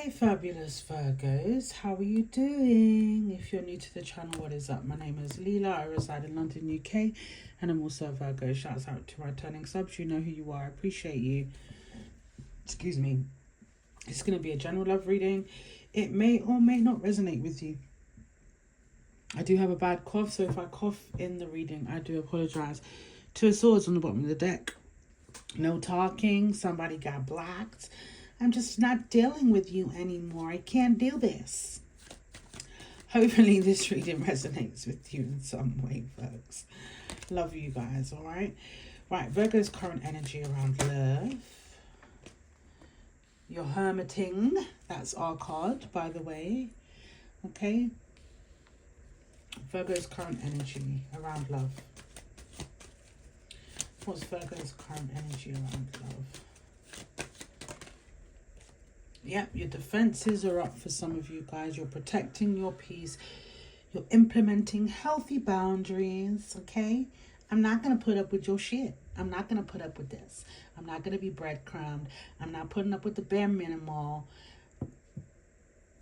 Hey fabulous Virgos, how are you doing? If you're new to the channel, what is up? My name is Leela, I reside in London, UK, and I'm also a Virgo. Shouts out to my returning subs, you know who you are, I appreciate you. Excuse me. It's going to be a general love reading. It may or may not resonate with you. I do have a bad cough, so if I cough in the reading, I do apologise. Two of Swords on the bottom of the deck. No talking, somebody got blocked. I'm just not dealing with you anymore. I can't do this. Hopefully this reading resonates with you in some way, folks. Love you guys, all right? Right, Virgo's current energy around love. You're hermiting. That's our card, by the way. Okay? Virgo's current energy around love. What's Virgo's current energy around love? Yep, your defenses are up for some of you guys. You're protecting your peace. You're implementing healthy boundaries, okay? I'm not going to put up with your shit. I'm not going to put up with this. I'm not going to be breadcrumbed. I'm not putting up with the bare minimal.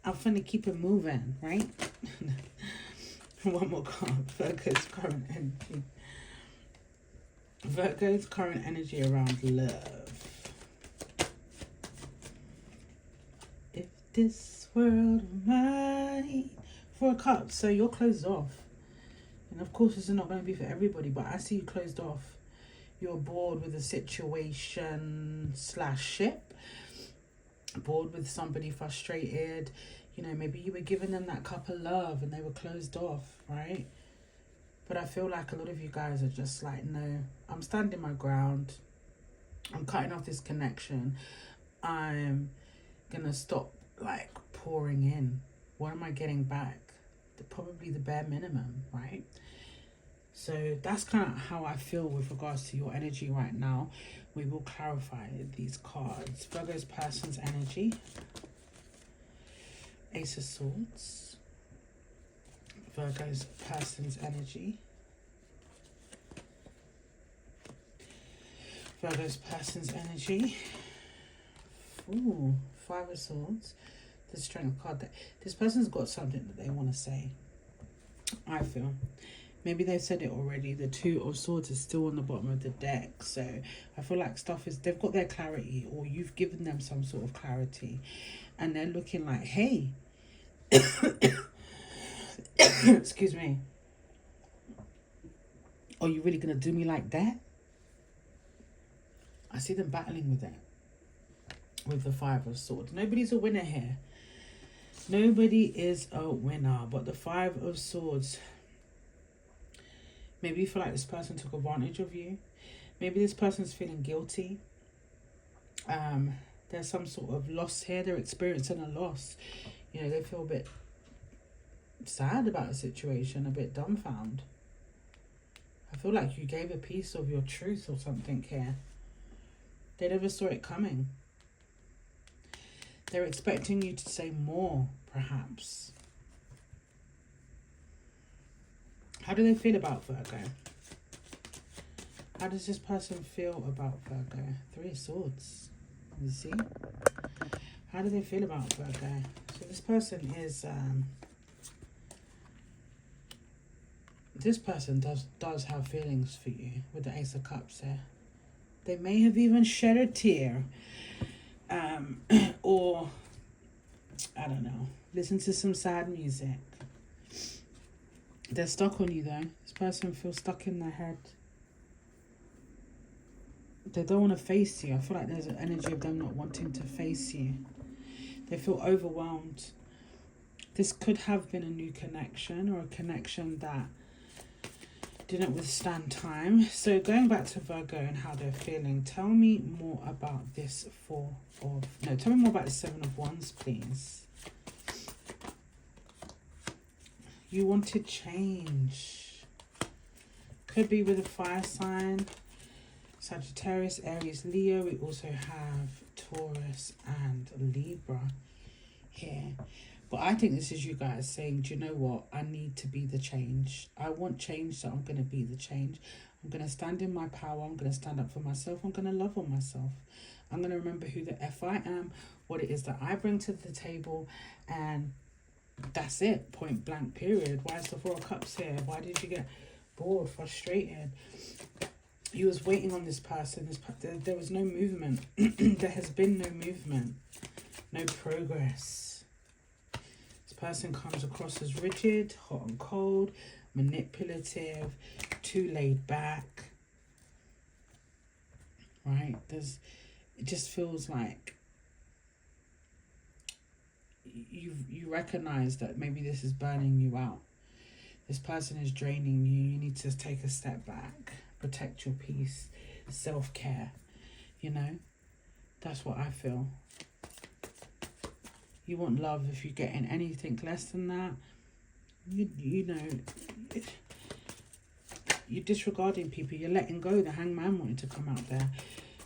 I'm finna keep it moving, right? One more card. Virgo's current energy. Virgo's current energy around love. This world of mine. Four of Cups, so you're closed off. And of course, this is not going to be for everybody, but I see you closed off. You're bored with a situation / ship. Bored with somebody, frustrated. You know, maybe you were giving them that cup of love and they were closed off, right? But I feel like a lot of you guys are just like, no, I'm standing my ground. I'm cutting off this connection. I'm going to stop like pouring in. What am I getting back? Probably the bare minimum, right? So that's kind of how I feel with regards to your energy right now. We will clarify these cards. Virgo's person's energy. Ace of Swords. Virgo's person's energy. Virgo's person's energy. Ooh, Five of Swords. The Strength card. This person's got something that they want to say. I feel. Maybe they've said it already. The Two of Swords is still on the bottom of the deck. So I feel like stuff is, they've got their clarity, or you've given them some sort of clarity. And they're looking like, hey. Excuse me. Are you really going to do me like that? I see them battling with that. With the Five of Swords. Nobody's a winner here. Nobody is a winner. But the Five of Swords. Maybe you feel like this person took advantage of you. Maybe this person's feeling guilty. There's some sort of loss here. They're experiencing a loss. You know, they feel a bit sad about the situation. A bit dumbfounded. I feel like you gave a piece of your truth or something here. They never saw it coming. They're expecting you to say more, perhaps. How do they feel about Virgo? How does this person feel about Virgo? Three of Swords. You see? How do they feel about Virgo? So this person is... this person does have feelings for you with the Ace of Cups there. They may have even shed a tear. Or, I don't know, listen to some sad music. They're stuck on you though. This person feels stuck in their head. They don't want to face you. I feel like there's an energy of them not wanting to face you. They feel overwhelmed. This could have been a new connection, or a connection that didn't withstand time. So going back to Virgo and how they're feeling, tell me more about this tell me more about the Seven of Wands, please. You wanted change. Could be with a fire sign. Sagittarius, Aries, Leo. We also have Taurus and Libra here. But I think this is you guys saying, do you know what? I need to be the change. I want change, so I'm going to be the change. I'm going to stand in my power. I'm going to stand up for myself. I'm going to love on myself. I'm going to remember who the F I am, what it is that I bring to the table, and that's it, point blank, period. Why is the Four of Cups here? Why did you get bored, frustrated? You was waiting on this person. There was no movement. There has been no movement, no progress. This person comes across as rigid, hot and cold, manipulative, too laid back, right? It just feels like you recognize that maybe this is burning you out. This person is draining you. You need to take a step back, protect your peace, self-care, you know? That's what I feel. You want love. If you're getting anything less than that, you know, you're disregarding people. You're letting go. The Hangman wanted to come out there.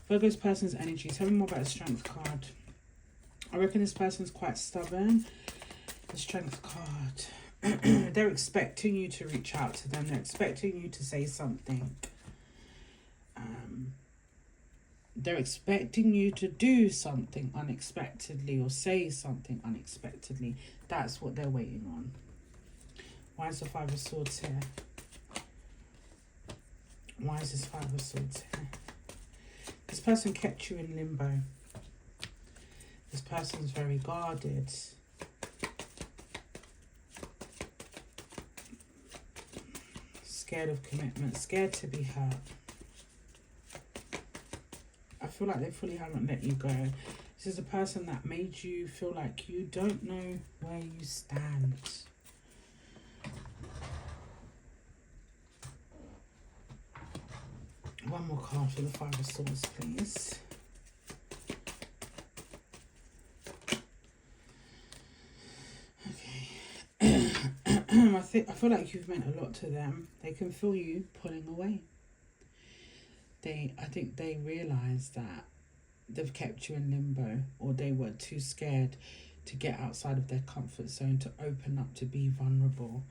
Virgo's person's energy. Tell me more about the Strength card. I reckon this person's quite stubborn. The Strength card. They're expecting you to reach out to them. They're expecting you to say something. They're expecting you to do something unexpectedly or say something unexpectedly. That's what they're waiting on. Why is the Five of Swords here? Why is this Five of Swords here? This person kept you in limbo. This person's very guarded. Scared of commitment, scared to be hurt. I feel like they fully haven't let you go. This is a person that made you feel like you don't know where you stand. One more card for the Five of Swords, please. I feel like you've meant a lot to them. They can feel you pulling away. I think they realise that they've kept you in limbo, or they were too scared to get outside of their comfort zone, to open up, to be vulnerable.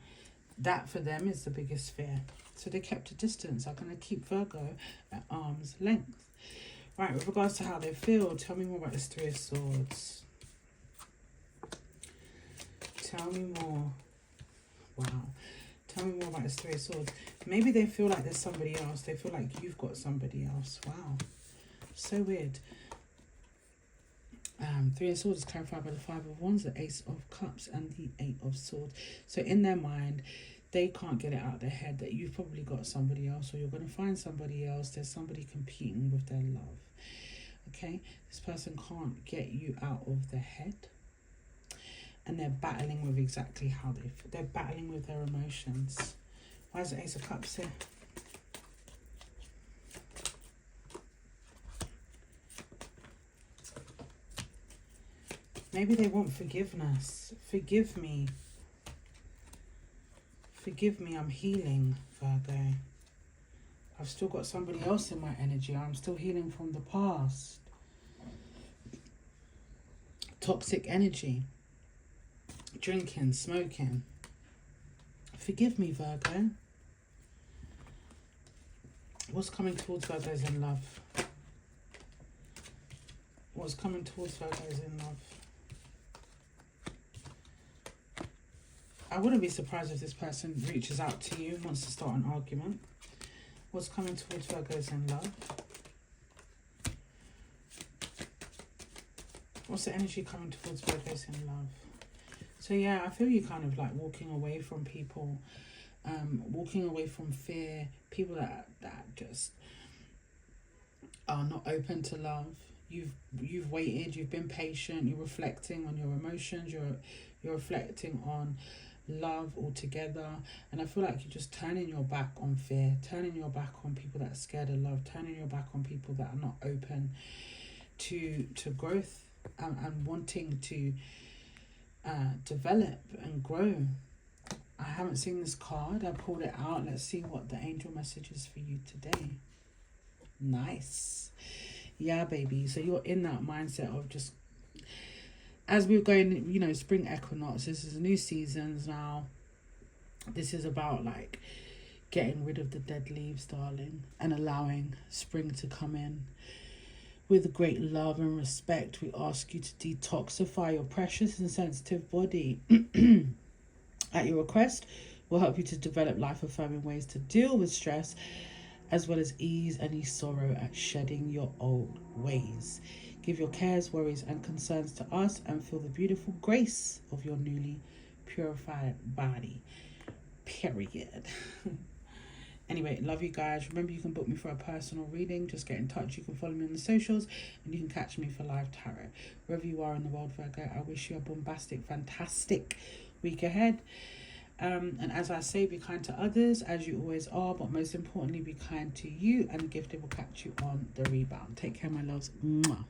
That for them is the biggest fear. So they kept a distance. I'm going to keep Virgo at arm's length. Right, with regards to how they feel, tell me more about this Three of Swords. Tell me more. Wow. Tell me more about this Three of Swords. Maybe they feel like there's somebody else. They feel like you've got somebody else. Wow. So weird. Three of Swords is clarified by the Five of Wands, the Ace of Cups, and the Eight of Swords. So in their mind, they can't get it out of their head that you've probably got somebody else, or you're going to find somebody else. There's somebody competing with their love. Okay? This person can't get you out of their head. And they're battling with exactly how they feel. They're battling with their emotions. Why is the Ace of Cups here? Maybe they want forgiveness. Forgive me. Forgive me, I'm healing, Virgo. I've still got somebody else in my energy. I'm still healing from the past. Toxic energy. Drinking, smoking. Forgive me, Virgo. What's coming towards Virgos in love? What's coming towards Virgos in love? I wouldn't be surprised if this person reaches out to you and wants to start an argument. What's coming towards Virgos in love? What's the energy coming towards Virgos in love? So yeah, I feel you kind of like walking away from people, walking away from fear, people that just are not open to love. You've waited, you've been patient, you're reflecting on your emotions, you're reflecting on love altogether, and I feel like you're just turning your back on fear, turning your back on people that are scared of love, turning your back on people that are not open to growth and wanting to develop and grow. I haven't seen this card. I pulled it out. Let's see what the angel message is for you today. Nice. Yeah, baby. So you're in that mindset of just, as we're going, you know, spring equinox, this is new seasons now. This is about like getting rid of the dead leaves, darling, and allowing spring to come in. With great love and respect, we ask you to detoxify your precious and sensitive body. At your request, we'll help you to develop life-affirming ways to deal with stress, as well as ease any sorrow at shedding your old ways. Give your cares, worries, and concerns to us and feel the beautiful grace of your newly purified body. Period. Anyway, love you guys. Remember, you can book me for a personal reading. Just get in touch. You can follow me on the socials and you can catch me for live tarot. Wherever you are in the world, Virgo, I wish you a bombastic, fantastic week ahead. And as I say, be kind to others as you always are, but most importantly, be kind to you, and the gifted will catch you on the rebound. Take care, my loves. Mwah.